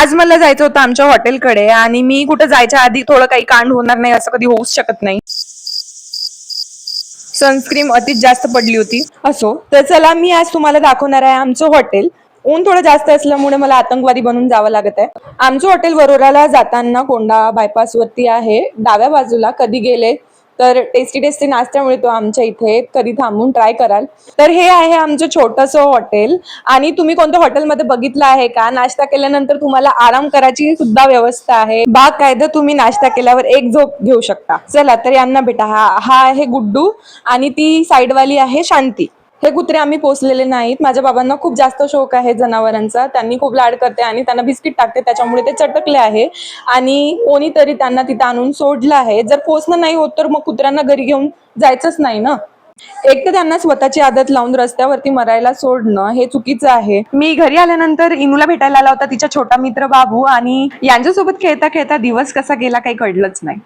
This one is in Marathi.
आज मला जायचं होतं आमच्या हॉटेलकडे आणि मी कुठं जायच्या आधी थोडं काही कांड होणार नाही असं कधी होऊच शकत नाही. सनस्क्रीन अतिच जास्त पडली होती. असो तर चला, मी आज तुम्हाला दाखवणार आहे आमचं हॉटेल. ऊन थोडं जास्त असल्यामुळे मला आतंकवादी बनून जावं लागत आहे. आमचं हॉटेल वरोराला जाताना कोंडा बायपास वरती आहे, डाव्या बाजूला. कधी गेले तर टेस्टी टेस्टी नाश्ता मिळतो आमच्या इथे, कधी थांबून ट्राय कराल. तर हे आहे आमचं छोटंसं हॉटेल. आणि तुम्ही कोणत्या हॉटेलमध्ये बघितलं आहे का, नाश्ता केल्यानंतर तुम्हाला आराम करायची सुद्धा व्यवस्था आहे. बाकायदा तुम्ही नाश्ता केल्यावर एक झोप घेऊ शकता. चला तर यांना भेटा. हा आहे गुड्डू आणि ती साईडवाली आहे शांती. हे कुत्रे आम्ही पोसलेले नाहीत. माझ्या बाबांना खूप जास्त शौक आहे जनावरांचा. त्यांनी खूप लाड करते आणि त्यांना बिस्किट टाकते, त्याच्यामुळे ते चटकले आहे आणि कोणीतरी त्यांना तिथं आणून सोडलं आहे. जर पोसणं नाही होत तर मग कुत्र्यांना घरी घेऊन जायचंच नाही ना. एक तर त्यांना स्वतःची आदत लावून रस्त्यावरती मरायला सोडणं हे चुकीचं आहे. मी घरी आल्यानंतर इनूला भेटायला आला होता तिचा छोटा मित्र बाबू, आणि यांच्यासोबत खेळता खेळता दिवस कसा गेला काही कळलंच नाही.